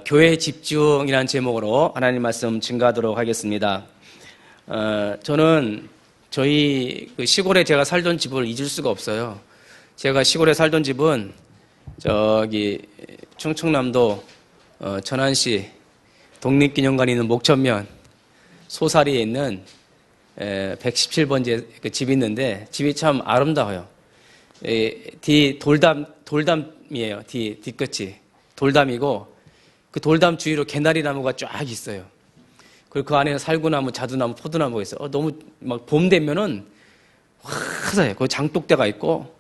교회 집중이라는 제목으로 하나님 말씀 증거하도록 하겠습니다. 저는 저희 시골에 제가 살던 집을 잊을 수가 없어요. 제가 시골에 살던 집은 저기 충청남도 천안시 독립기념관이 있는 목천면 소사리에 있는 117번지 그 집이 있는데 집이 참 아름다워요. 뒤 돌담이에요. 뒤끝이 돌담이고 그 돌담 주위로 개나리 나무가 쫙 있어요. 그리고 그 안에는 살구나무, 자두나무, 포도나무가 있어요. 너무 막 봄 되면은 화사해요. 거기 장독대가 있고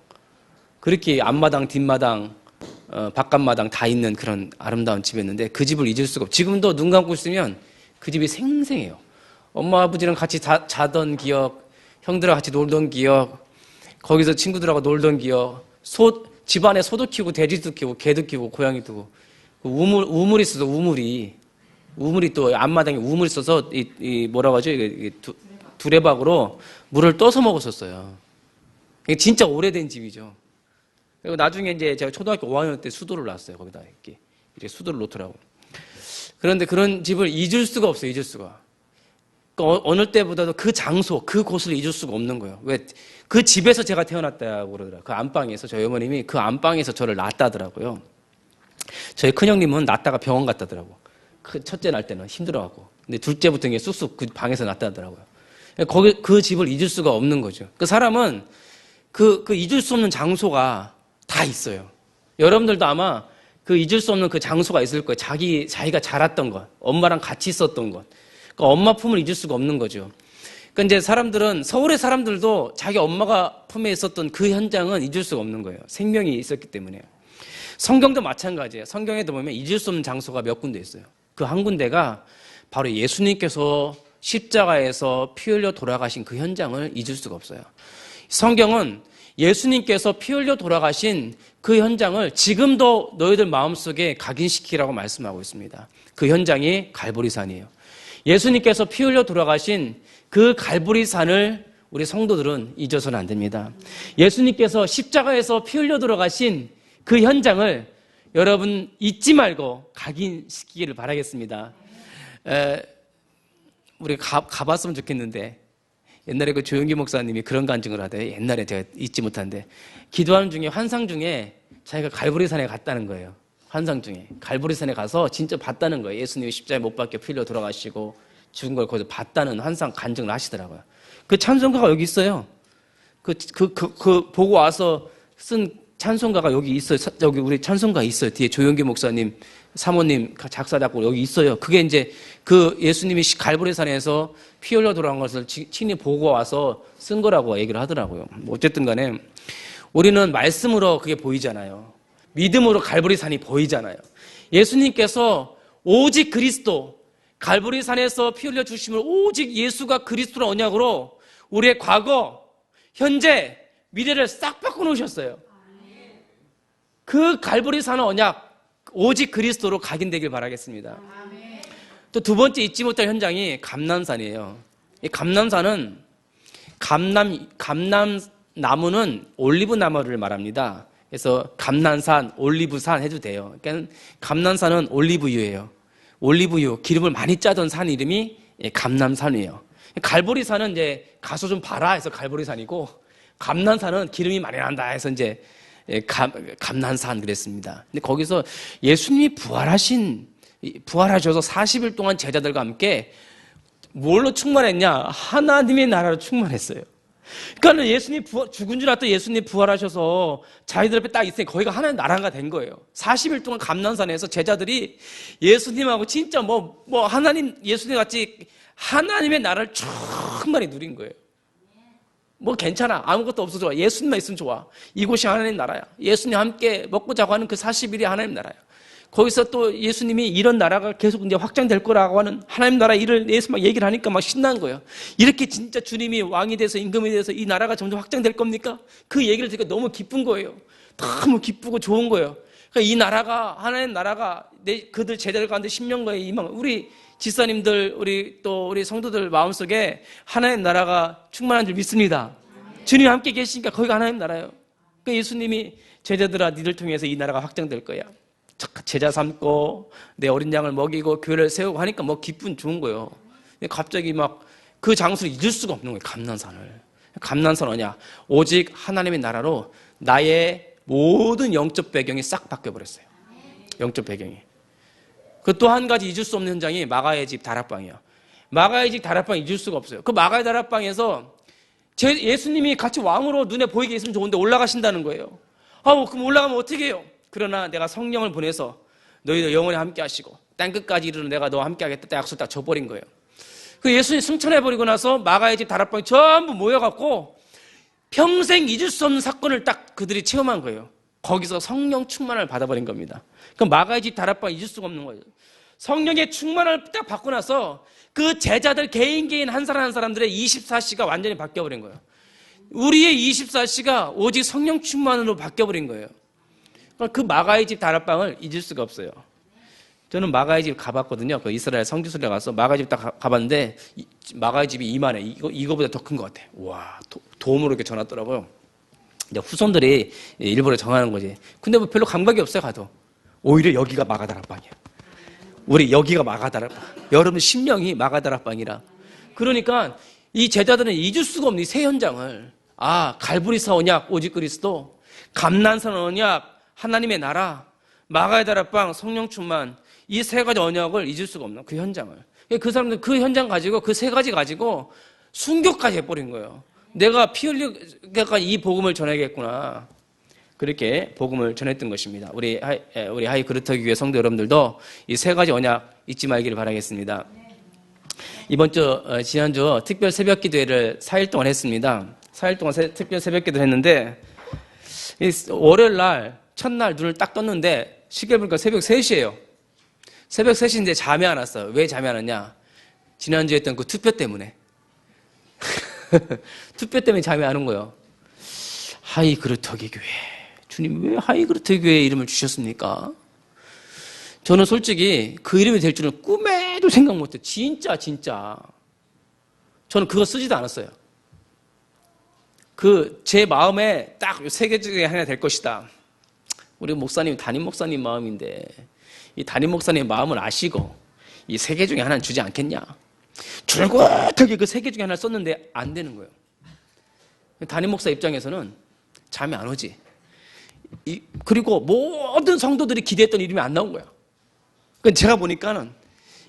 그렇게 앞마당, 뒷마당, 바깥마당 다 있는 그런 아름다운 집이었는데 그 집을 잊을 수가 없어요. 지금도 눈 감고 있으면 그 집이 생생해요. 엄마 아버지랑 같이 자던 기억, 형들하고 같이 놀던 기억, 거기서 친구들하고 놀던 기억, 집안에 소도 키우고 돼지도 키우고 개도 키우고 고양이도 키우고 우물이 있어서 우물이 또 앞마당에 우물이 있어서 뭐라고 하죠? 두레박으로 물을 떠서 먹었었어요. 이게 진짜 오래된 집이죠. 그리고 나중에 이제 제가 초등학교 5학년 때 수도를 놨어요. 거기다 이렇게 수도를 놓더라고. 그런데 그런 집을 잊을 수가 없어요. 잊을 수가. 그러니까 어느 때보다도 그 장소, 그 곳을 잊을 수가 없는 거예요. 왜? 그 집에서 제가 태어났다고 그러더라고요. 그 안방에서 저희 어머님이 그 안방에서 저를 낳았다더라고요. 저희 큰형님은 낳다가 병원 갔다더라고. 첫째 날 때는 힘들어갖고. 근데 둘째부터 이게 쑥쑥 그 방에서 낳았다더라고요. 그 집을 잊을 수가 없는 거죠. 그 사람은 그 잊을 수 없는 장소가 다 있어요. 여러분들도 아마 그 잊을 수 없는 그 장소가 있을 거예요. 자기가 자랐던 것, 엄마랑 같이 있었던 것. 그러니까 엄마 품을 잊을 수가 없는 거죠. 그러니까 이제 서울의 사람들도 자기 엄마가 품에 있었던 그 현장은 잊을 수가 없는 거예요. 생명이 있었기 때문에. 성경도 마찬가지예요. 성경에도 보면 잊을 수 없는 장소가 몇 군데 있어요. 그 한 군데가 바로 예수님께서 십자가에서 피 흘려 돌아가신 그 현장을 잊을 수가 없어요. 성경은 예수님께서 피 흘려 돌아가신 그 현장을 지금도 너희들 마음속에 각인시키라고 말씀하고 있습니다. 그 현장이 갈보리산이에요. 예수님께서 피 흘려 돌아가신 그 갈보리산을 우리 성도들은 잊어서는 안 됩니다. 예수님께서 십자가에서 피 흘려 돌아가신 그 현장을 여러분 잊지 말고 각인시키기를 바라겠습니다. 우리 가봤으면 좋겠는데 옛날에 그 조용기 목사님이 그런 간증을 하대요. 옛날에 제가 잊지 못하는데 기도하는 중에 환상 중에 자기가 갈보리산에 갔다는 거예요. 환상 중에 갈보리산에 가서 진짜 봤다는 거예요. 예수님이 십자가에 못 박혀 피 흘려 돌아가시고 죽은 걸 거기서 봤다는 환상 간증을 하시더라고요. 그 찬송가가 여기 있어요. 보고 와서 쓴 찬송가가 여기 있어요. 여기 우리 찬송가 있어요. 뒤에 조용기 목사님, 사모님 작사 작곡 여기 있어요. 그게 이제 그 예수님이 갈보리산에서 피 흘려 돌아간 것을 친히 보고 와서 쓴 거라고 얘기를 하더라고요. 어쨌든 간에 우리는 말씀으로 그게 보이잖아요. 믿음으로 갈보리산이 보이잖아요. 예수님께서 오직 그리스도, 갈보리산에서 피 흘려 주심을 오직 예수가 그리스도의 언약으로 우리의 과거, 현재, 미래를 싹 바꿔놓으셨어요. 그 갈보리산의 언약 오직 그리스도로 각인되길 바라겠습니다. 또 두 번째 잊지 못할 현장이 감람산이에요. 이 감람산은 감람나무는 올리브 나무를 말합니다. 그래서 감람산, 올리브산 해도 돼요. 그러니까 감람산은 올리브유예요. 올리브유, 기름을 많이 짜던 산 이름이 감람산이에요. 갈보리산은 이제 가서 좀 봐라 해서 갈보리산이고 감람산은 기름이 많이 난다 해서 이제 감람산 그랬습니다. 근데 거기서 예수님이 부활하셔서 40일 동안 제자들과 함께 뭘로 충만했냐? 하나님의 나라로 충만했어요. 그러니까 예수님 죽은 줄 알았더니 예수님 부활하셔서 자기들 앞에 딱 있으니 거기가 하나님 나라가 된 거예요. 40일 동안 감람산에서 제자들이 예수님하고 진짜 하나님, 예수님 같이 하나님의 나라를 충만히 누린 거예요. 괜찮아. 아무것도 없어 좋아. 예수님만 있으면 좋아. 이곳이 하나님 나라야. 예수님 함께 먹고 자고 하는 그 40일이 하나님 나라야. 거기서 또 예수님이 이런 나라가 계속 이제 확장될 거라고 하는 하나님 나라 일을 예수 막 얘기를 하니까 막 신난 거예요. 이렇게 진짜 주님이 왕이 돼서 임금이 돼서 이 나라가 점점 확장될 겁니까? 그 얘기를 들으니까 너무 기쁜 거예요. 너무 기쁘고 좋은 거예요. 그러니까 이 나라가 하나님 나라가 그들 제자들 가운데 십년간의 이망 우리 지사님들 우리 성도들 마음속에 하나님 나라가 충만한 줄 믿습니다. 주님 함께 계시니까 거기가 하나님 나라예요. 그러니까 예수님이 제자들아 니들 통해서 이 나라가 확장될 거야. 제자 삼고 내 어린 양을 먹이고 교회를 세우고 하니까 뭐 기분 좋은 거예요. 갑자기 막 그 장소를 잊을 수가 없는 거예요. 감난산을. 감난산 뭐냐? 오직 하나님의 나라로 나의 모든 영적 배경이 싹 바뀌어버렸어요. 영적 배경이. 그 또 한 가지 잊을 수 없는 현장이 마가의 집 다락방이에요. 마가의 집 다락방 잊을 수가 없어요. 그 마가의 다락방에서 예수님이 같이 왕으로 눈에 보이게 있으면 좋은데 올라가신다는 거예요. 그럼 올라가면 어떻게 해요? 그러나 내가 성령을 보내서 너희들 영원히 함께 하시고 땅끝까지 이르는 내가 너와 함께 하겠다 약속 딱 줘버린 거예요. 그 예수님 승천해버리고 나서 마가의 집 다락방이 전부 모여갖고 평생 잊을 수 없는 사건을 딱 그들이 체험한 거예요. 거기서 성령 충만을 받아버린 겁니다. 그 마가의 집 다락방 잊을 수가 없는 거예요. 성령의 충만을 딱 받고 나서 그 제자들 개인 한 사람 한 사람들의 24시가 완전히 바뀌어버린 거예요. 우리의 24시가 오직 성령 충만으로 바뀌어버린 거예요. 그 마가의 집 다락방을 잊을 수가 없어요. 저는 마가의 집 가봤거든요. 그 이스라엘 성지순례 가서 마가의 집 딱 가봤는데 마가의 집이 이만해. 이거보다 더 큰 것 같아. 와, 도움으로 이렇게 전하더라고요. 이제 후손들이 일부러 정하는 거지. 근데 뭐 별로 감각이 없어요, 가도. 오히려 여기가 마가 다락방이야. 우리 여기가 마가 다락방. 여러분 심령이 마가 다락방이라. 그러니까 이 제자들은 잊을 수가 없는 이 세 현장을 갈보리사 언약 오직 그리스도, 감난산 언약 하나님의 나라, 마가의 다락방 성령 충만, 이 세 가지 언약을 잊을 수가 없는 그 현장을. 그 사람들 그 현장 가지고 그 세 가지 가지고 순교까지 해버린 거예요. 내가 피 흘리게까지 이 복음을 전하겠구나. 그렇게 복음을 전했던 것입니다. 우리 하이 그루터기 교회 성도 여러분들도 이 세 가지 언약 잊지 말기를 바라겠습니다. 이번 지난주 특별 새벽 기도회를 4일 동안 했습니다. 4일 동안 특별 새벽 기도를 했는데 월요일 날 첫날 눈을 딱 떴는데 시계 보니까 새벽 3시예요. 새벽 3시인데 잠이 안 왔어요. 왜 잠이 안 왔냐? 지난주에 했던 그 투표 때문에. 투표 때문에 잠이 안 온 거예요. 하이 그루터기 교회. 주님 왜 하이 그루터기 교회 이름을 주셨습니까? 저는 솔직히 그 이름이 될 줄은 꿈에도 생각 못해요. 진짜. 저는 그거 쓰지도 않았어요. 제 마음에 딱 세 개 중에 하나 될 것이다. 우리 목사님, 담임 목사님 마음인데 이 담임 목사님 마음을 아시고 이 세 개 중에 하나는 주지 않겠냐? 줄긋하게 그 세 개 중에 하나를 썼는데 안 되는 거예요. 담임 목사 입장에서는 잠이 안 오지. 그리고 모든 성도들이 기대했던 이름이 안 나온 거야. 제가 보니까는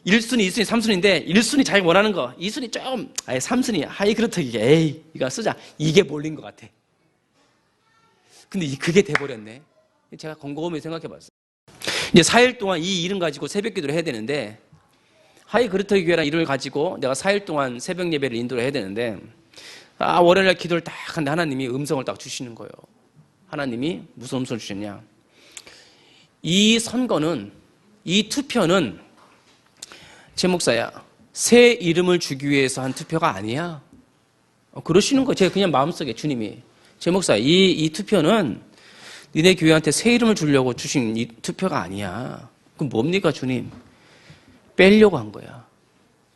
1순위, 2순위, 3순위인데 1순위 자기 원하는 거, 2순위 좀 3순위 하이 그렇다기게 이거 쓰자. 이게 몰린 것 같아. 근데 그게 돼버렸네. 제가 곰곰이 생각해 봤어요. 이제 4일 동안 이 이름 가지고 새벽 기도를 해야 되는데 하이 그루터기 교회라는 이름을 가지고 내가 4일 동안 새벽 예배를 인도를 해야 되는데 월요일날 기도를 딱 하는데 하나님이 음성을 딱 주시는 거예요. 하나님이 무슨 음성을 주셨냐? 이 선거는, 이 투표는 제 목사야, 새 이름을 주기 위해서 한 투표가 아니야. 그러시는 거예요. 제가 그냥 마음속에 주님이 제 목사, 이 투표는 니네 교회한테 새 이름을 주려고 주신 이 투표가 아니야. 그럼 뭡니까 주님? 빼려고 한 거야.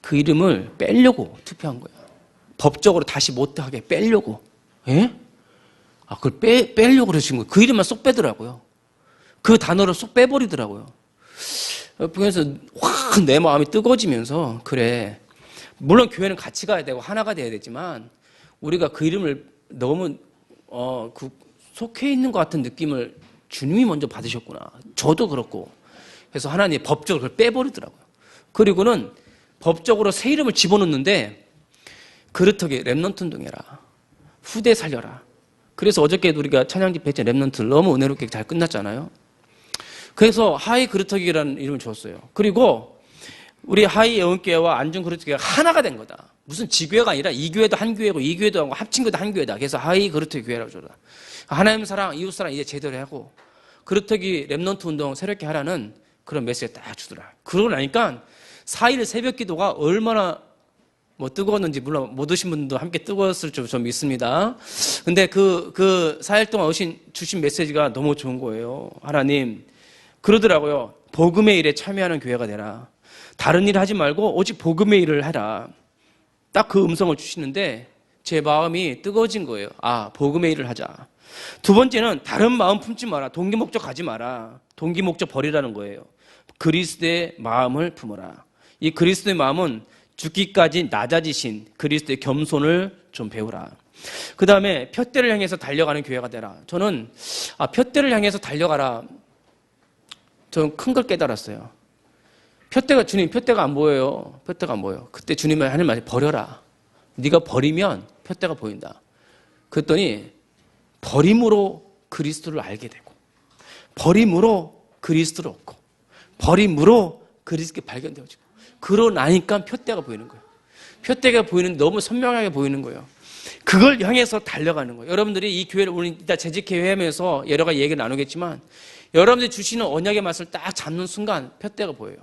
그 이름을 빼려고 투표한 거야. 법적으로 다시 못하게 빼려고. 예? 그걸 빼려고 그러신 거예요. 그 이름만 쏙 빼더라고요. 그 단어를 쏙 빼버리더라고요. 그래서 확 내 마음이 뜨거워지면서 그래. 물론 교회는 같이 가야 되고 하나가 돼야 되지만 우리가 그 이름을 너무 속해 있는 것 같은 느낌을 주님이 먼저 받으셨구나. 저도 그렇고. 그래서 하나님이 법적으로 그걸 빼버리더라고요. 그리고는 법적으로 새 이름을 집어넣는데 그렇다게 렘넌트 운동해라. 후대 살려라. 그래서 어저께도 우리가 찬양 집회 했잖아요. 렘넌트 너무 은혜롭게 잘 끝났잖아요. 그래서 하이 그루터기라는 이름을 줬어요. 그리고 우리 하이 예언교회와 안중 그루터기가 하나가 된 거다. 무슨 지교회가 아니라 이 교회도 한 교회고 이 교회도 하고 합친 것도 한 교회다. 그래서 하이 그루터기 교회라고 줘라. 하나님 사랑, 이웃 사랑 이제 제대로 하고 그루터기 렘넌트 운동 새롭게 하라는 그런 메시지를 딱 주더라. 그러고 나니까 4일 새벽 기도가 얼마나 뜨거웠는지 물론 못 오신 분도 함께 뜨거웠을 줄 좀 믿습니다. 근데 그 4일 동안 주신 메시지가 너무 좋은 거예요. 하나님 그러더라고요. 복음의 일에 참여하는 교회가 되라. 다른 일 하지 말고 오직 복음의 일을 해라. 딱 그 음성을 주시는데 제 마음이 뜨거워진 거예요. 복음의 일을 하자. 두 번째는 다른 마음 품지 마라. 동기 목적 가지 마라. 동기 목적 버리라는 거예요. 그리스도의 마음을 품어라. 이 그리스도의 마음은 죽기까지 낮아지신 그리스도의 겸손을 좀 배우라. 그 다음에 푯대를 향해서 달려가는 교회가 되라. 저는 푯대를 향해서 달려가라. 저는 큰 걸 깨달았어요. 주님 푯대가 안 보여요. 푯대가 안 보여. 그때 주님이 하는 말이 버려라. 네가 버리면 푯대가 보인다. 그랬더니 버림으로 그리스도를 알게 되고, 버림으로 그리스도를 얻고, 버림으로 그리스도께 발견되어지고, 그러나니까 푯대가 보이는 거예요. 푯대가 보이는, 너무 선명하게 보이는 거예요. 그걸 향해서 달려가는 거예요. 여러분들이 이 교회를 오늘 이따 재직회회 하면서 여러 가지 얘기 나누겠지만, 여러분들이 주시는 언약의 맛을 딱 잡는 순간 푯대가 보여요.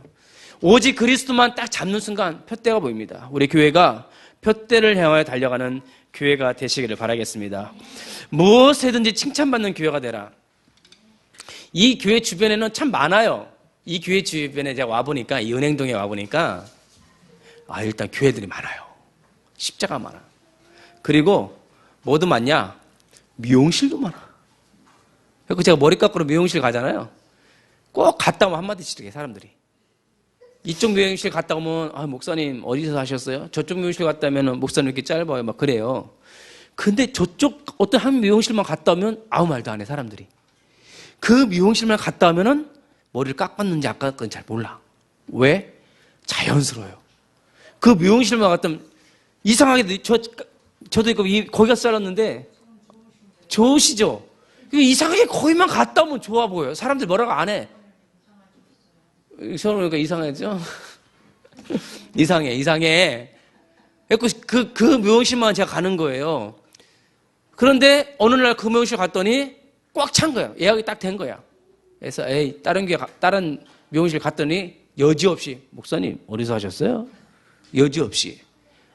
오직 그리스도만 딱 잡는 순간 푯대가 보입니다. 우리 교회가 푯대를 향하여 달려가는 교회가 되시기를 바라겠습니다. 무엇에든지 칭찬받는 교회가 되라. 이 교회 주변에는 참 많아요. 이 교회 주변에 제가 와보니까, 이 은행동에 와보니까 일단 교회들이 많아요. 십자가 많아. 그리고 뭐도 많냐? 미용실도 많아. 그래서 제가 머리 깎으러 미용실 가잖아요. 꼭 갔다 오면 한마디씩 해, 사람들이. 이쪽 미용실 갔다 오면 목사님 어디서 하셨어요? 저쪽 미용실 갔다 오면 목사님 이렇게 짧아요. 막 그래요. 근데 저쪽 어떤 한 미용실만 갔다 오면 아무 말도 안 해, 사람들이. 그 미용실만 갔다 오면은 머리를 깎았는지 안 깎았는지 잘 몰라. 왜? 자연스러워요. 그 미용실만 갔다 오면 이상하게 저도 거기 가서 잘랐는데 좋으시죠? 이상하게 거기만 갔다 오면 좋아 보여요. 사람들 뭐라고 안 해. 처음 보니까 이상하죠? 이상해. 그 미용실만 제가 가는 거예요. 그런데 어느 날 그 미용실 갔더니 꽉 찬 거야. 예약이 딱 된 거야. 그래서 다른 미용실 갔더니 여지없이, 목사님 어디서 하셨어요? 여지없이.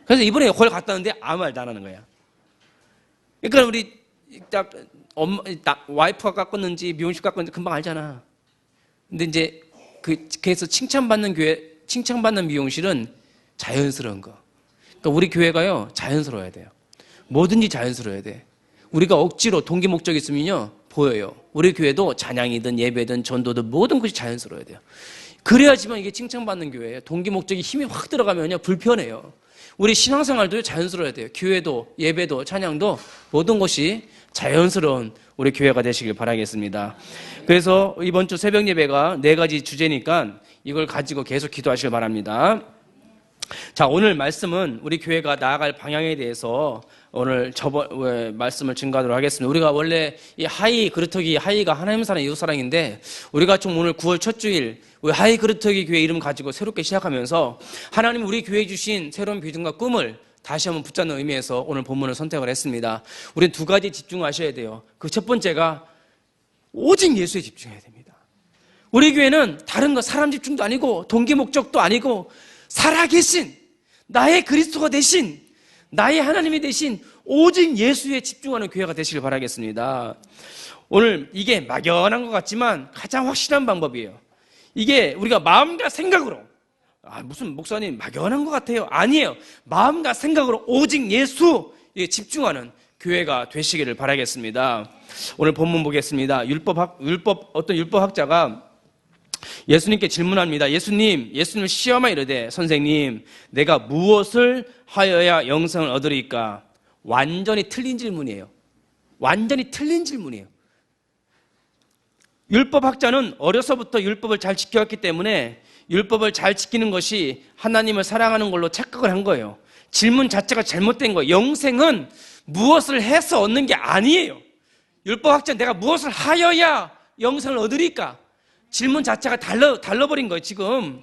그래서 이번에 거기 갔다 왔는데 아무 말도 안 하는 거야. 그러니까 우리 와이프가 깎았는지 미용실 깎았는지 금방 알잖아. 근데 이제 그래서 칭찬받는 미용실은 자연스러운 거. 그러니까 우리 교회가요, 자연스러워야 돼요. 뭐든지 자연스러워야 돼. 우리가 억지로 동기 목적이 있으면요, 보여요. 우리 교회도 찬양이든 예배든 전도든 모든 것이 자연스러워야 돼요. 그래야지만 이게 칭찬받는 교회예요. 동기 목적이 힘이 확 들어가면요, 불편해요. 우리 신앙생활도 자연스러워야 돼요. 교회도, 예배도, 찬양도 모든 것이 자연스러운 우리 교회가 되시길 바라겠습니다. 그래서 이번 주 새벽 예배가 4가지 주제니까 이걸 가지고 계속 기도하시길 바랍니다. 자, 오늘 말씀은 우리 교회가 나아갈 방향에 대해서 오늘 말씀을 증거하도록 하겠습니다. 우리가 원래 이 하이가 하나님 사랑, 이웃 사랑인데, 우리가 좀 오늘 9월 첫 주일 우리 하이 그루터기 교회 이름 가지고 새롭게 시작하면서 하나님 우리 교회에 주신 새로운 비전과 꿈을 다시 한번 붙잡는 의미에서 오늘 본문을 선택을 했습니다. 우리는 2가지 집중하셔야 돼요. 그 첫 번째가 오직 예수에 집중해야 됩니다. 우리 교회는 다른 거 사람 집중도 아니고 동기 목적도 아니고 살아계신 나의 그리스도가 되신 나의 하나님이 되신 오직 예수에 집중하는 교회가 되시길 바라겠습니다. 오늘 이게 막연한 것 같지만 가장 확실한 방법이에요. 이게 우리가 마음과 생각으로, 무슨 목사님 막연한 것 같아요. 아니에요. 마음과 생각으로 오직 예수에 집중하는 교회가 되시기를 바라겠습니다. 오늘 본문 보겠습니다. 어떤 율법학자가 예수님께 질문합니다. 예수님을 시험하여 이르되, 선생님, 내가 무엇을 하여야 영생을 얻으리까? 완전히 틀린 질문이에요. 완전히 틀린 질문이에요. 율법학자는 어려서부터 율법을 잘 지켜왔기 때문에 율법을 잘 지키는 것이 하나님을 사랑하는 걸로 착각을 한 거예요. 질문 자체가 잘못된 거예요. 영생은 무엇을 해서 얻는 게 아니에요. 율법학자는 내가 무엇을 하여야 영생을 얻으리까? 질문 자체가 달라버린 거예요, 지금.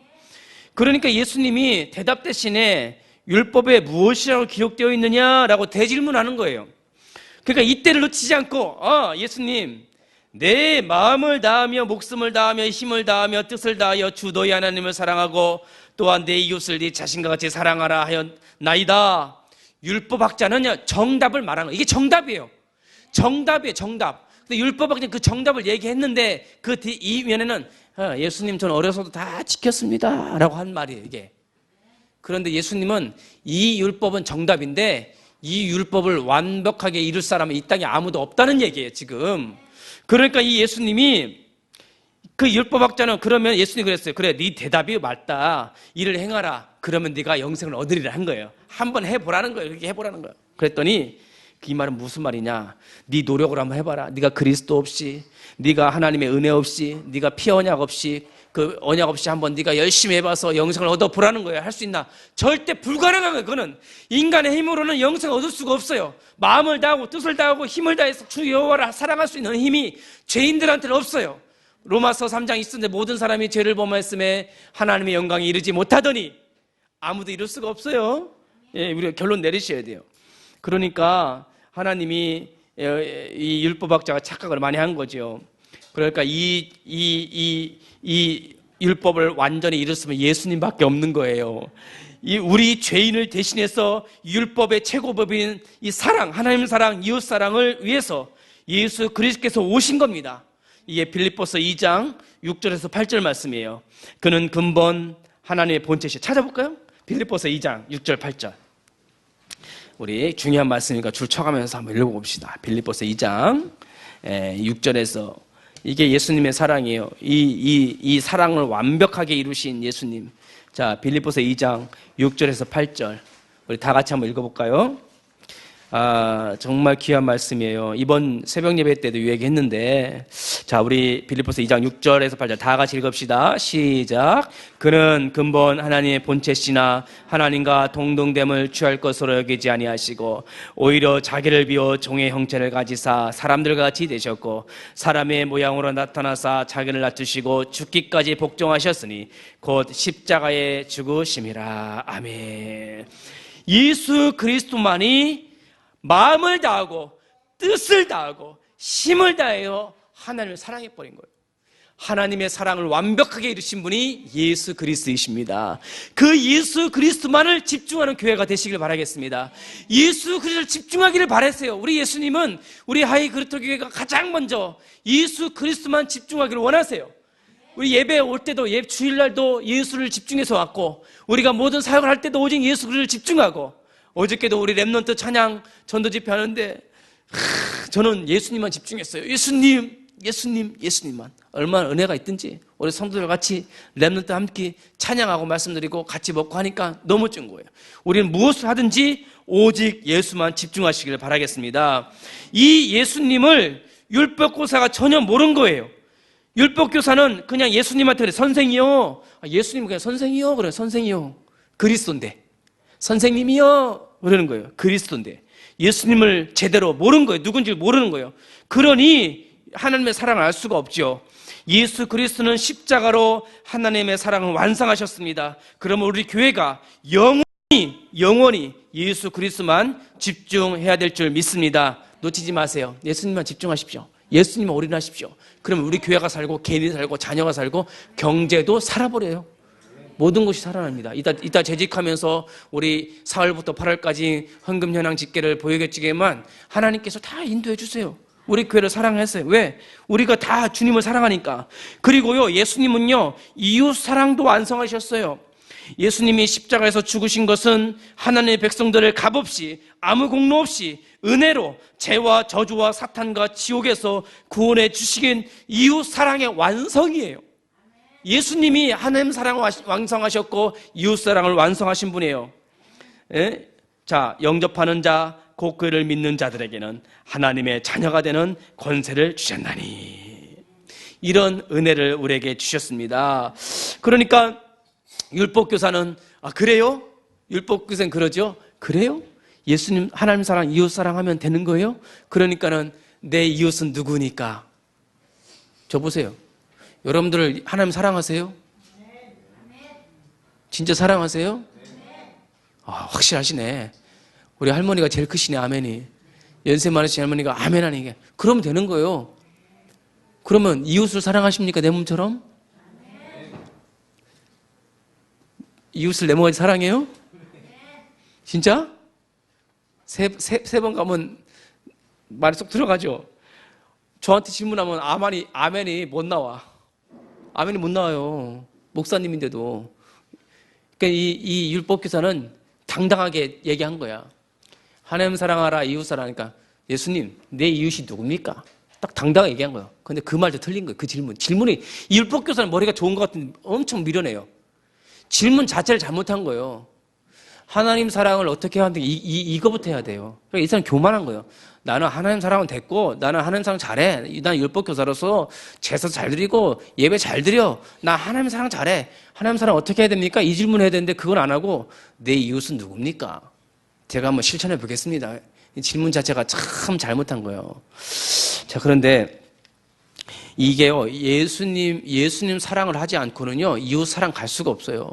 그러니까 예수님이 대답 대신에 율법에 무엇이라고 기록되어 있느냐라고 대질문하는 거예요. 그러니까 이때를 놓치지 않고, 예수님, 내 마음을 다하며 목숨을 다하며 힘을 다하며 뜻을 다하여 주 너희 하나님을 사랑하고 또한 내 이웃을 네 자신과 같이 사랑하라 하였나이다. 율법학자는 정답을 말하는 거예요. 이게 정답이에요. 정답이에요, 정답. 근데 율법학자는 그 정답을 얘기했는데 그 이면에는 예수님 전 어려서도 다 지켰습니다 라고 한 말이에요, 이게. 그런데 예수님은 이 율법은 정답인데 이 율법을 완벽하게 이룰 사람은 이 땅에 아무도 없다는 얘기예요, 지금. 그러니까 이 예수님이 그 율법학자는 그러면 예수님이 그랬어요. 그래, 네 대답이 맞다. 이를 행하라. 그러면 네가 영생을 얻으리라 한 거예요. 한번 해보라는 거예요. 이렇게 해보라는 거예요. 그랬더니 이 말은 무슨 말이냐? 네 노력을 한번 해봐라. 네가 그리스도 없이, 네가 하나님의 은혜 없이, 네가 피 언약 없이, 그 언약 없이 한번 네가 열심히 해봐서 영생을 얻어보라는 거예요. 할 수 있나? 절대 불가능한 거예요. 그거는 인간의 힘으로는 영생을 얻을 수가 없어요. 마음을 다하고 뜻을 다하고 힘을 다해서 주 여호와를 사랑할 수 있는 힘이 죄인들한테는 없어요. 로마서 3장 있었는데 모든 사람이 죄를 범하였음에 하나님의 영광에 이르지 못하더니 아무도 이룰 수가 없어요. 예, 우리가 결론 내리셔야 돼요. 그러니까 하나님이 이 율법학자가 착각을 많이 한 거죠. 그러니까 이 율법을 완전히 이뤘으면 예수님밖에 없는 거예요. 우리 죄인을 대신해서 율법의 최고법인 이 사랑, 하나님 사랑, 이웃 사랑을 위해서 예수 그리스도께서 오신 겁니다. 이게 빌립보서 2장 6절에서 8절 말씀이에요. 그는 근본 하나님의 본체시. 찾아볼까요? 빌립보서 2장 6절 8절. 우리 중요한 말씀이니까 줄 쳐가면서 한번 읽어봅시다. 빌립보서 2장 6절에서 이게 예수님의 사랑이에요. 이 사랑을 완벽하게 이루신 예수님. 자, 빌립보서 2장 6절에서 8절. 우리 다 같이 한번 읽어볼까요? 정말 귀한 말씀이에요. 이번 새벽 예배 때도 얘기했는데, 자, 우리 빌립보서 2장 6절에서 8절 다 같이 읽읍시다. 시작. 그는 근본 하나님의 본체시나 하나님과 동등됨을 취할 것으로 여기지 아니하시고 오히려 자기를 비워 종의 형체를 가지사 사람들과 같이 되셨고 사람의 모양으로 나타나사 자기를 낮추시고 죽기까지 복종하셨으니 곧 십자가에 죽으심이라. 아멘. 예수 그리스도만이 마음을 다하고 뜻을 다하고 힘을 다하여 하나님을 사랑해버린 거예요. 하나님의 사랑을 완벽하게 이루신 분이 예수 그리스도이십니다. 그 예수 그리스도만을 집중하는 교회가 되시길 바라겠습니다. 예수 그리스도를 집중하기를 바랬어요. 우리 예수님은 우리 하이 그리스도 교회가 가장 먼저 예수 그리스도만 집중하기를 원하세요. 우리 예배 올 때도 주일날도 예수를 집중해서 왔고 우리가 모든 사역을 할 때도 오직 예수 그리스도를 집중하고 어저께도 우리 렘넌트 찬양 전도 집회 하는데 저는 예수님만 집중했어요. 예수님만. 얼마나 은혜가 있든지 우리 성도들 같이 렘넌트 함께 찬양하고 말씀드리고 같이 먹고 하니까 너무 좋은 거예요. 우리는 무엇을 하든지 오직 예수만 집중하시길 바라겠습니다. 이 예수님을 율법교사가 전혀 모른 거예요. 율법교사는 그냥 예수님한테 그래, 선생이요. 예수님은 그냥 선생이요. 그래, 선생이요. 그리스도인데. 선생님이요. 그러는 거예요. 그리스도인데. 예수님을 제대로 모르는 거예요. 누군지 모르는 거예요. 그러니 하나님의 사랑을 알 수가 없죠. 예수 그리스도는 십자가로 하나님의 사랑을 완성하셨습니다. 그러면 우리 교회가 영원히 예수 그리스도만 집중해야 될 줄 믿습니다. 놓치지 마세요. 예수님만 집중하십시오. 예수님만 올인하십시오. 그러면 우리 교회가 살고 개인이 살고 자녀가 살고 경제도 살아버려요. 모든 것이 살아납니다. 이따 재직하면서 우리 4월부터 8월까지 헌금 현황 집계를 보여주겠지만 하나님께서 다 인도해 주세요. 우리 교회를 사랑했어요. 왜? 우리가 다 주님을 사랑하니까. 그리고요, 예수님은요, 이웃 사랑도 완성하셨어요. 예수님이 십자가에서 죽으신 것은 하나님의 백성들을 값없이 아무 공로 없이 은혜로 죄와 저주와 사탄과 지옥에서 구원해 주시긴 이웃 사랑의 완성이에요. 예수님이 하나님 사랑을 완성하셨고 이웃 사랑을 완성하신 분이에요. 예? 자, 영접하는 자, 곧 그를 믿는 자들에게는 하나님의 자녀가 되는 권세를 주셨나니. 이런 은혜를 우리에게 주셨습니다. 그러니까 율법교사는 그래요? 율법교사는 그러죠? 그래요? 예수님 하나님 사랑, 이웃 사랑하면 되는 거예요? 그러니까는 내 이웃은 누구니까? 저 보세요. 여러분들 하나님 사랑하세요? 진짜 사랑하세요? 확실하시네. 우리 할머니가 제일 크시네. 아멘이. 연세 많으신 할머니가 아멘 하니까 그러면 되는 거예요. 그러면 이웃을 사랑하십니까? 내 몸처럼? 이웃을 내 몸까지 사랑해요? 진짜? 세 번 가면 말이 쏙 들어가죠. 저한테 질문하면 아멘이 못 나와. 아멘이 못 나와요. 목사님인데도. 그러니까 이 율법교사는 당당하게 얘기한 거야. 하나님 사랑하라, 이웃 사랑하니까 예수님, 내 이웃이 누굽니까? 딱 당당하게 얘기한 거예요. 근데 그 말도 틀린 거예요. 그 질문이 이 율법교사는 머리가 좋은 것 같은데 엄청 미련해요. 질문 자체를 잘못한 거예요. 하나님 사랑을 어떻게 하는데 이거부터 해야 돼요. 그러니까 이 사람 교만한 거예요. 나는 하나님 사랑은 됐고 나는 하나님 사랑 잘해. 난 율법교사로서 제사 잘 드리고 예배 잘 드려. 나 하나님 사랑 잘해. 하나님 사랑 어떻게 해야 됩니까? 이 질문 해야 되는데 그건 안 하고 내 이웃은 누굽니까? 제가 한번 실천해 보겠습니다. 이 질문 자체가 참 잘못한 거예요. 자, 그런데 이게요, 예수님 사랑을 하지 않고는요, 이웃 사랑 갈 수가 없어요.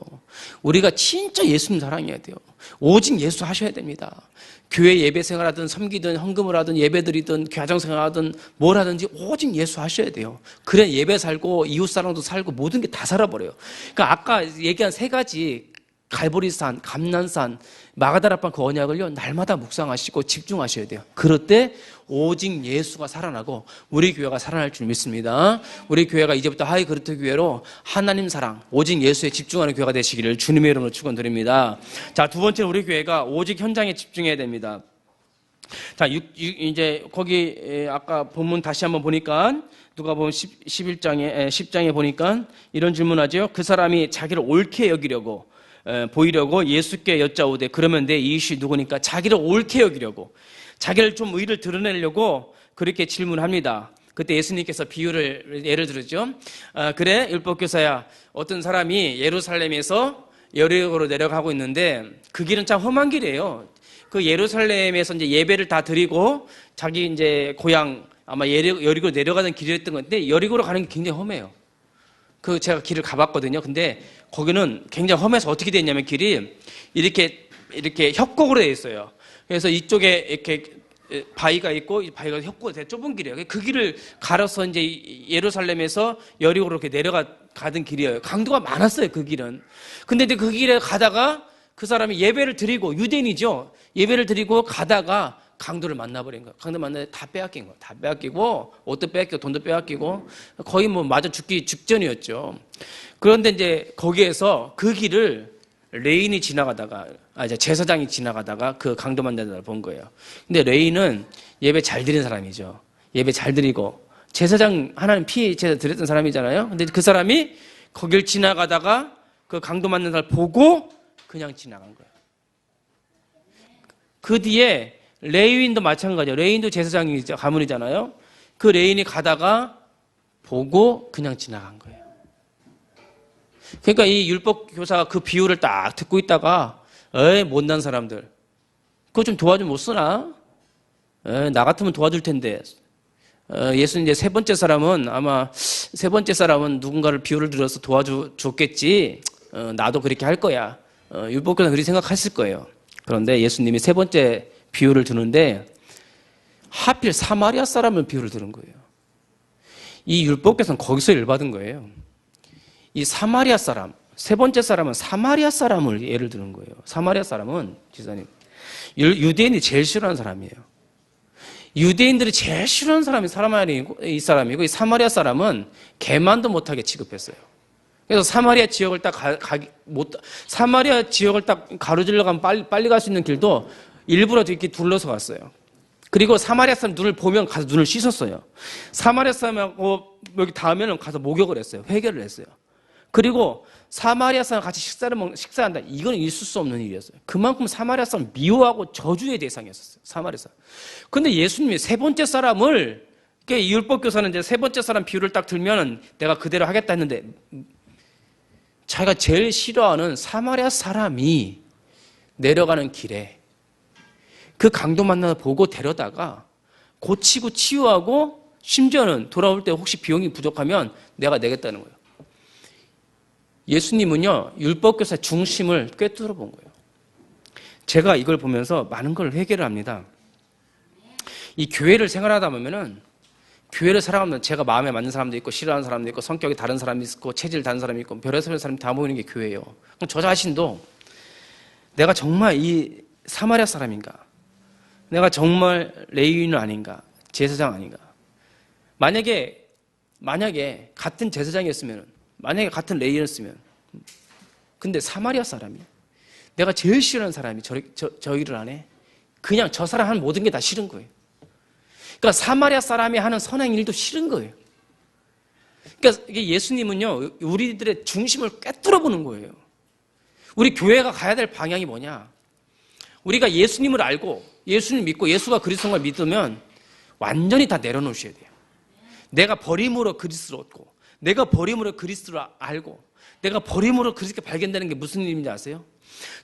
우리가 진짜 예수님 사랑해야 돼요. 오직 예수 하셔야 됩니다. 교회 예배 생활하든 섬기든 헌금을 하든 예배드리든 가정 생활하든 뭘 하든지 오직 예수 하셔야 돼요. 그래 예배 살고 이웃 사랑도 살고 모든 게 다 살아버려요. 그러니까 아까 얘기한 세 가지 갈보리산, 감난산, 마가다라판 그 언약을요 날마다 묵상하시고 집중하셔야 돼요. 그럴 때 오직 예수가 살아나고 우리 교회가 살아날 줄 믿습니다. 우리 교회가 이제부터 하이그루트 교회로 하나님 사랑, 오직 예수에 집중하는 교회가 되시기를 주님의 이름으로 축원드립니다. 자, 두 번째는 우리 교회가 오직 현장에 집중해야 됩니다. 자, 이제 거기 아까 본문 다시 한번 보니까 누가복음 10장에 보니까 이런 질문하죠. 그 사람이 자기를 옳게 여기려고 보이려고 예수께 여짜오되 그러면 내 이웃이 누구니까? 자기를 옳게 여기려고, 자기를 좀 의를 드러내려고 그렇게 질문합니다. 그때 예수님께서 예를 들었죠. 그래 율법교사야, 어떤 사람이 예루살렘에서 여리고로 내려가고 있는데 그 길은 참 험한 길이에요. 그 예루살렘에서 이제 예배를 다 드리고 자기 이제 고향 아마 여리고로 내려가는 길이었던 건데 여리고로 가는 게 굉장히 험해요. 제가 길을 가봤거든요. 근데 거기는 굉장히 험해서 어떻게 됐냐면 길이 이렇게 협곡으로 되어 있어요. 그래서 이쪽에 이렇게 바위가 있고 이 바위가 협곡으로 되게 좁은 길이에요. 그 길을 갈아서 이제 예루살렘에서 여리고로 이렇게 내려가던 길이에요. 강도가 많았어요. 그 길은. 근데 이제 그 길에 가다가 그 사람이 예배를 드리고 유대인이죠. 예배를 드리고 가다가 강도를 만나버린 거예요. 강도 만나서 다 빼앗긴 거예요. 다 빼앗기고 옷도 빼앗기고 돈도 빼앗기고 거의 뭐 맞아 죽기 직전이었죠. 그런데 이제 거기에서 그 길을 레인이 지나가다가 이제 제사장이 지나가다가 그 강도 만나는 걸 본 거예요. 근데 레인은 예배 잘 드리는 사람이죠. 예배 잘 드리고 제사장 하나님 피 제사 드렸던 사람이잖아요. 근데 그 사람이 거길 지나가다가 그 강도 만나는 걸 보고 그냥 지나간 거예요. 그 뒤에 레위인도 마찬가지예요. 레위인도 제사장이죠. 가문이잖아요. 그 레위인이 가다가 보고 그냥 지나간 거예요. 그러니까 이 율법 교사가 그 비유를 딱 듣고 있다가 못난 사람들 그거 좀 도와주면 못 쓰나? 나 같으면 도와줄 텐데. 예수님 이제 세 번째 사람은 누군가를 비유를 들어서 도와줬겠지. 나도 그렇게 할 거야. 율법 교사는 그렇게 생각했을 거예요. 그런데 예수님이 세 번째 비유를 드는데 하필 사마리아 사람을 비유를 들은 거예요. 이 율법교사는 거기서 열받은 거예요. 이 사마리아 사람, 세 번째 사람은 사마리아 사람을 예를 드는 거예요. 사마리아 사람은 지사님 유대인이 제일 싫어하는 사람이에요. 유대인들이 제일 싫어하는 사람이 이 사람이고 이 사마리아 사람은 개만도 못하게 취급했어요. 그래서 사마리아 지역을 딱 가로질러 가면 빨리 갈 수 있는 길도 일부러 이렇게 둘러서 갔어요. 그리고 사마리아 사람 눈을 보면 가서 눈을 씻었어요. 사마리아 사람하고 여기 닿으면 가서 목욕을 했어요. 회개를 했어요. 그리고 사마리아 사람 같이 식사한다. 이건 있을 수 없는 일이었어요. 그만큼 사마리아 사람 미워하고 저주의 대상이었어요. 사마리아 사람. 근데 예수님이 세 번째 사람을, 이 율법교사는 이제 세 번째 사람 비유를 딱 들면 내가 그대로 하겠다 했는데 자기가 제일 싫어하는 사마리아 사람이 내려가는 길에 그 강도 만나서 보고 데려다가 고치고 치유하고 심지어는 돌아올 때 혹시 비용이 부족하면 내가 내겠다는 거예요. 예수님은요, 율법교사의 중심을 꿰뚫어 본 거예요. 제가 이걸 보면서 많은 걸 회개를 합니다. 이 교회를 생활하다 보면은 교회를 살아가면 제가 마음에 맞는 사람도 있고 싫어하는 사람도 있고 성격이 다른 사람이 있고 체질 다른 사람이 있고 별의별 사람이 다 모이는 게 교회예요. 그럼 저 자신도 내가 정말 이 사마리아 사람인가? 내가 정말 레위인은 아닌가? 제사장 아닌가? 만약에 같은 제사장이었으면, 만약에 같은 레위인이었으면, 근데 사마리아 사람이 내가 제일 싫어하는 사람이 저 일을 안 해? 그냥 저 사람 하는 모든 게 다 싫은 거예요. 그러니까 사마리아 사람이 하는 선행 일도 싫은 거예요. 그러니까 이게 예수님은요, 우리들의 중심을 꿰뚫어 보는 거예요. 우리 교회가 가야 될 방향이 뭐냐? 우리가 예수님을 알고 예수님 믿고 예수가 그리스도인 걸 믿으면 완전히 다 내려놓으셔야 돼요. 내가 버림으로 그리스도를 얻고, 내가 버림으로 그리스도를 알고, 내가 버림으로 그렇게 발견되는 게 무슨 일인지 아세요?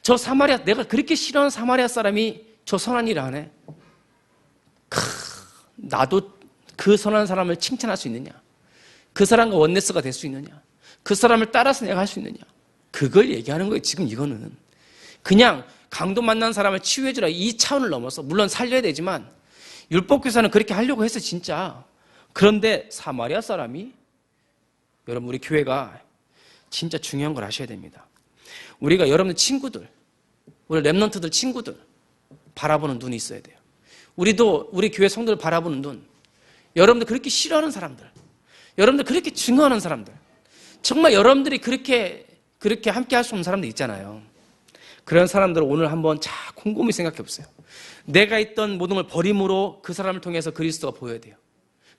저 사마리아, 내가 그렇게 싫어하는 사마리아 사람이 저 선한 일을 하네. 나도 그 선한 사람을 칭찬할 수 있느냐? 그 사람과 원네스가 될 수 있느냐? 그 사람을 따라서 내가 할 수 있느냐? 그걸 얘기하는 거예요. 지금 이거는 그냥 강도 만난 사람을 치유해주라 이 차원을 넘어서, 물론 살려야 되지만 율법교사는 그렇게 하려고 했어 진짜. 그런데 사마리아 사람이, 여러분 우리 교회가 진짜 중요한 걸 아셔야 됩니다. 우리가 여러분들 친구들, 우리 랩런트들 친구들 바라보는 눈이 있어야 돼요. 우리도 우리 교회 성도를 바라보는 눈, 여러분들 그렇게 싫어하는 사람들, 여러분들 그렇게 증오하는 사람들, 정말 여러분들이 그렇게 함께 할 수 없는 사람들 있잖아요. 그런 사람들을 오늘 한번 곰곰이 생각해 보세요. 내가 있던 모든 걸 버림으로 그 사람을 통해서 그리스도가 보여야 돼요.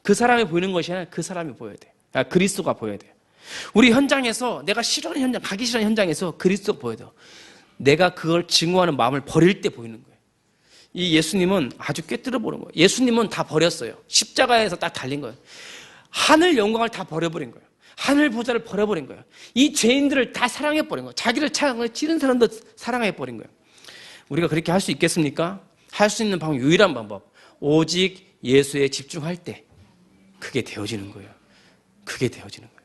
그 사람이 보이는 것이 아니라 그 사람이 보여야 돼요. 그리스도가 보여야 돼요. 우리 현장에서, 내가 싫어하는 현장, 가기 싫어하는 현장에서 그리스도가 보여야 돼요. 내가 그걸 증오하는 마음을 버릴 때 보이는 거예요. 이 예수님은 아주 꿰뚫어 보는 거예요. 예수님은 다 버렸어요. 십자가에서 딱 달린 거예요. 하늘 영광을 다 버려버린 거예요. 하늘 보좌를 버려버린 거예요. 이 죄인들을 다 사랑해버린 거예요. 자기를 찌른 사람도 사랑해버린 거예요. 우리가 그렇게 할 수 있겠습니까? 할 수 있는 방법, 유일한 방법, 오직 예수에 집중할 때 그게 되어지는 거예요. 그게 되어지는 거예요.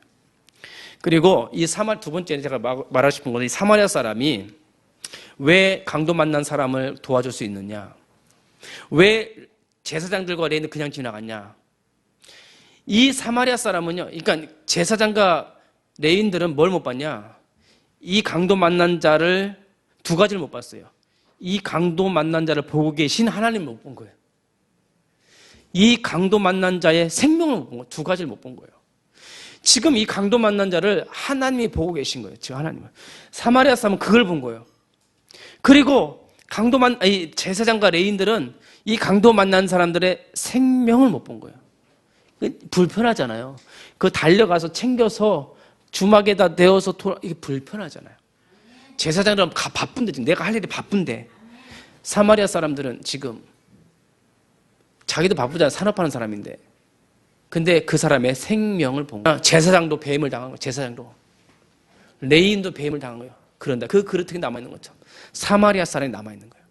그리고 이 두 번째 제가 말하고 싶은 것은, 이 사마리아 사람이 왜 강도 만난 사람을 도와줄 수 있느냐? 왜 제사장들과 레인을 그냥 지나갔냐? 이 사마리아 사람은요, 그러니까 제사장과 레인들은 뭘 못 봤냐? 이 강도 만난 자를 두 가지를 못 봤어요. 이 강도 만난 자를 보고 계신 하나님을 못 본 거예요. 이 강도 만난 자의 생명을 못 본 거예요. 두 가지를 못 본 거예요. 지금 이 강도 만난 자를 하나님이 보고 계신 거예요. 지금 하나님은. 사마리아 사람은 그걸 본 거예요. 그리고 제사장과 레인들은 이 강도 만난 사람들의 생명을 못 본 거예요. 불편하잖아요. 그 달려가서 챙겨서 주막에다 내어서 이게 불편하잖아요. 제사장들은 바쁜데, 지금 내가 할 일이 바쁜데, 사마리아 사람들은 지금 자기도 바쁘잖아요. 산업하는 사람인데. 근데 그 사람의 생명을 본 거예요. 제사장도 배임을 당한 거예요. 제사장도. 레인도 배임을 당한 거예요. 그런다. 그 그르트가 남아있는 것처럼 사마리아 사람이 남아있는 거예요.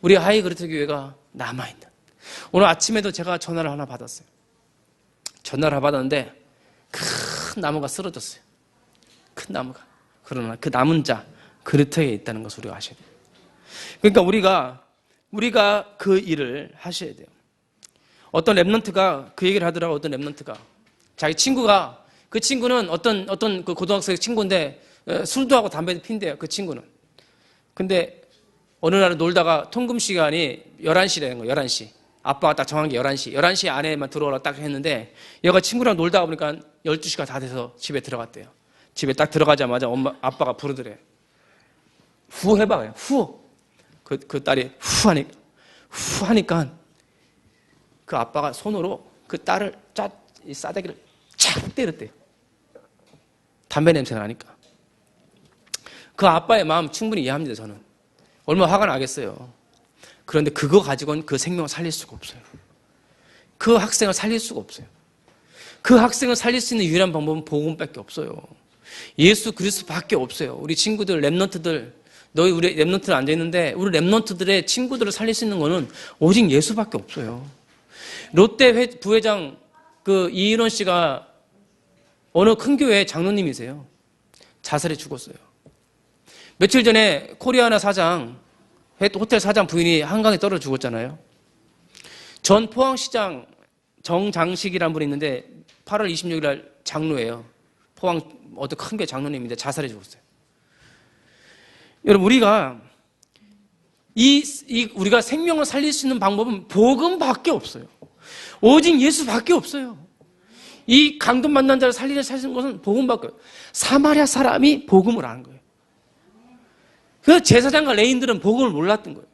우리 하이 그르트 교회가 남아있는. 오늘 아침에도 제가 전화를 하나 받았어요. 전화를 받았는데 큰 나무가 쓰러졌어요. 큰 나무가. 그러나 그 남은 자 그르트에 있다는 것을 우리가 아셔야 돼요. 그러니까 우리가 그 일을 하셔야 돼요. 어떤 랩런트가 그 얘기를 하더라고요. 어떤 랩런트가 자기 친구가, 그 친구는 어떤 그 고등학생 친구인데 술도 하고 담배도 핀대요. 그 친구는. 근데 어느 날 놀다가 통금 시간이 11시라는 거예요. 11시. 아빠가 딱 정한 게 11시. 11시 안에만 들어오라 딱 했는데 얘가 친구랑 놀다가 보니까 12시가 다 돼서 집에 들어갔대요. 집에 딱 들어가자마자 아빠가 부르더래. 후 해봐. 후. 그 딸이 후 하니까 그 아빠가 손으로 그 딸을 이 싸대기를 착 때렸대요. 담배 냄새가 나니까. 그 아빠의 마음 충분히 이해합니다, 저는. 얼마나 화가 나겠어요. 그런데 그거 가지고는 그 생명을 살릴 수가 없어요. 그 학생을 살릴 수가 없어요. 그 학생을 살릴 수 있는 유일한 방법은 복음밖에 없어요. 예수 그리스도밖에 없어요. 우리 친구들, 랩런트들, 우리 랩런트들 앉아있는데 우리 랩런트들의 친구들을 살릴 수 있는 거는 오직 예수밖에 없어요. 롯데 부회장 이인원 씨가 어느 큰 교회 장로님이세요. 자살해 죽었어요. 며칠 전에 코리아나 사장, 호텔 사장 부인이 한강에 떨어져 죽었잖아요. 전 포항시장 정장식이라는 분이 있는데 8월 26일 날 장로예요. 포항 어떤 큰 교회 장로님인데 자살해 죽었어요. 여러분, 우리가 우리가 생명을 살릴 수 있는 방법은 복음밖에 없어요. 오직 예수밖에 없어요. 이 강도 만난 자를 살리는 것은 복음밖에 없어요. 사마리아 사람이 복음을 아는 거예요. 그래서 제사장과 레인들은 복음을 몰랐던 거예요.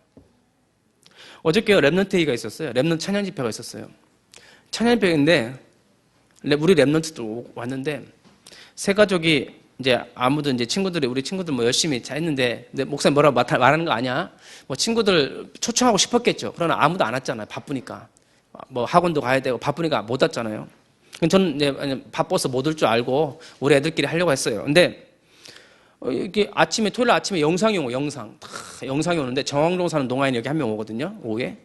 어저께 랩런트 회의가 있었어요. 랩런트 찬양 집회가 있었어요. 천연병인데 우리 랩런트도 왔는데 세 가족이 이제 아무도 이제 우리 친구들 뭐 열심히 했는데 목사님 뭐라고 말하는 거 아니야? 뭐 친구들 초청하고 싶었겠죠. 그러나 아무도 안 왔잖아요. 바쁘니까. 뭐 학원도 가야 되고 바쁘니까 못 왔잖아요. 저는 이제 바빠서 못 올 줄 알고 우리 애들끼리 하려고 했어요. 근데 이게 토요일 아침에 영상이 오는데 정황동 사는 농아인 여기 한 명 오거든요. 오후에.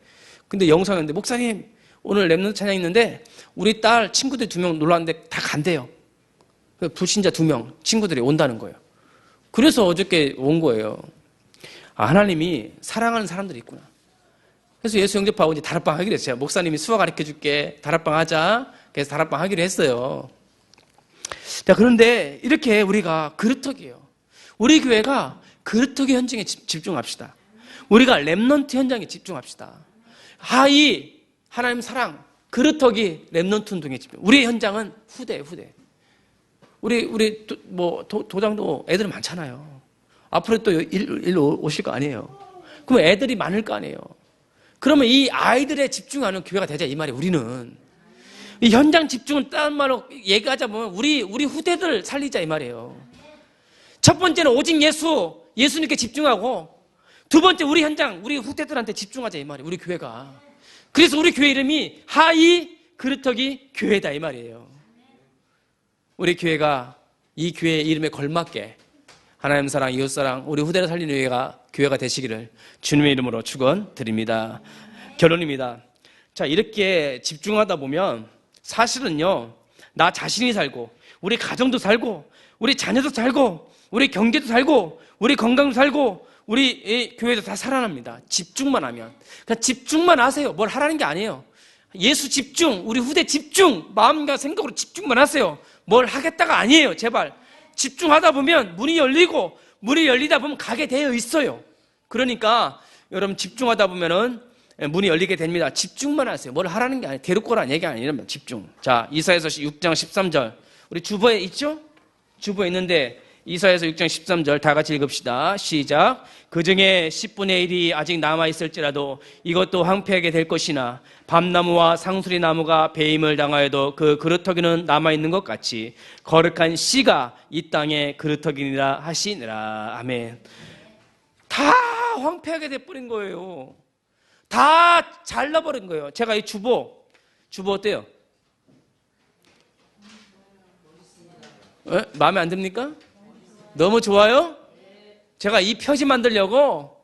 근데 영상이 오는데 목사님 오늘 랩런트 찬양 있는데 우리 딸 친구들 2명 놀러 왔는데 다 간대요. 불신자 2명 친구들이 온다는 거예요. 그래서 어저께 온 거예요. 하나님이 사랑하는 사람들이 있구나. 그래서 예수 영접하고 이제 다락방 하기로 했어요. 목사님이 수학 가르쳐 줄게. 다락방 하자. 그래서 다락방 하기로 했어요. 자, 그런데 이렇게 우리가 그릇터기예요. 우리 교회가 그릇터기 현장에 집중합시다. 우리가 랩런트 현장에 집중합시다. 하이 하나님 사랑 그릇터기 랩런트 운동에 집중. 우리의 현장은 후대예요, 후대. 우리 도장도 애들 많잖아요. 앞으로 또 일로 오실 거 아니에요. 그럼 애들이 많을 거 아니에요. 그러면 이 아이들에 집중하는 교회가 되자 이 말이에요. 우리는 이 현장 집중은 다른 말로 얘기하자 보면 우리 후대들 살리자 이 말이에요. 첫 번째는 오직 예수님께 집중하고 두 번째 우리 현장 우리 후대들한테 집중하자 이 말이에요. 우리 교회가. 그래서 우리 교회 이름이 하이 그릇터기 교회다 이 말이에요. 우리 교회가 이 교회의 이름에 걸맞게 하나님 사랑, 이웃 사랑, 우리 후대를 살리는 교회가 되시기를 주님의 이름으로 축원드립니다. 결론입니다. 자, 이렇게 집중하다 보면 사실은요, 나 자신이 살고, 우리 가정도 살고, 우리 자녀도 살고, 우리 경제도 살고, 우리 건강도 살고, 우리 교회도 다 살아납니다. 집중만 하면. 그러니까 집중만 하세요. 뭘 하라는 게 아니에요. 예수 집중, 우리 후대 집중, 마음과 생각으로 집중만 하세요. 뭘 하겠다가 아니에요. 제발. 집중하다 보면 문이 열리다 보면 가게 되어 있어요. 그러니까 여러분 집중하다 보면은 문이 열리게 됩니다. 집중만 하세요. 뭘 하라는 게 아니에요. 데리고 오라는 얘기 아니에요. 집중. 자, 이사야서 6장 13절. 우리 주보에 있죠? 주보에 있는데 이사야서 6장 13절 다 같이 읽읍시다. 시작. 그중에 10분의 1이 아직 남아있을지라도 이것도 황폐하게 될 것이나 밤나무와 상수리 나무가 배임을 당하여도 그 그루터기는 남아있는 것 같이 거룩한 씨가 이 땅에 그루터기니라 하시니라. 아멘. 다 황폐하게 돼버린 거예요. 다 잘라버린 거예요. 제가 이 주보 어때요? 마음에 안 듭니까? 너무 좋아요? 제가 이 표지 만들려고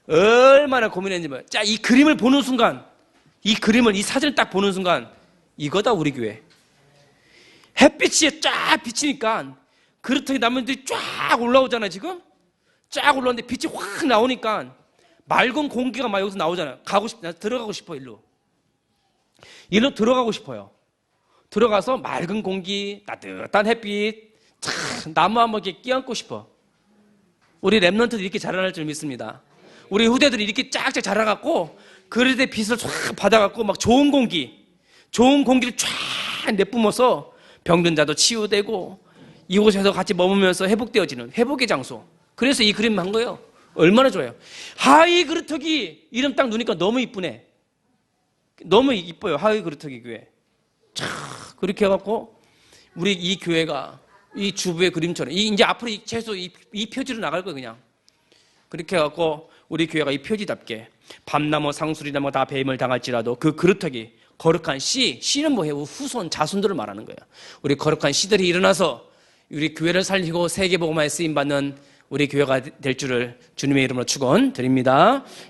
얼마나 고민했는지 몰라요. 자, 이 그림을 보는 순간, 이 사진을 딱 보는 순간, 이거다, 우리 교회. 햇빛이 쫙 비치니까, 그릇하게 나무들이 쫙 올라오잖아요, 지금? 쫙 올라오는데 빛이 확 나오니까, 맑은 공기가 막 여기서 나오잖아요. 들어가고 싶어, 일로 들어가고 싶어요. 들어가서 맑은 공기, 따뜻한 햇빛, 참, 나무 한번 이렇게 끼얹고 싶어. 우리 랩런트들이 이렇게 자라날 줄 믿습니다. 우리 후대들이 이렇게 쫙쫙 자라갖고, 그릇에 빛을 쫙 받아갖고, 막 좋은 공기를 쫙 내뿜어서 병든 자도 치유되고, 이곳에서 같이 머무면서 회복되어지는 회복의 장소. 그래서 이 그림 한 거예요. 얼마나 좋아요. 하이 그루터기 이름 딱 누니까 너무 이쁘네. 너무 이뻐요. 하이 그루터기 교회. 참 그렇게 해갖고 우리 이 교회가 이 주부의 그림처럼 이제 앞으로 최소 이 표지로 나갈 거예요. 그냥 그렇게 해갖고 우리 교회가 이 표지답게 밤나무 상수리나무 다 배임을 당할지라도 그 그루터기 거룩한 씨는 뭐예요? 후손 자손들을 말하는 거예요. 우리 거룩한 씨들이 일어나서 우리 교회를 살리고 세계복음화에 쓰임받는 우리 교회가 될 줄을 주님의 이름으로 축원드립니다.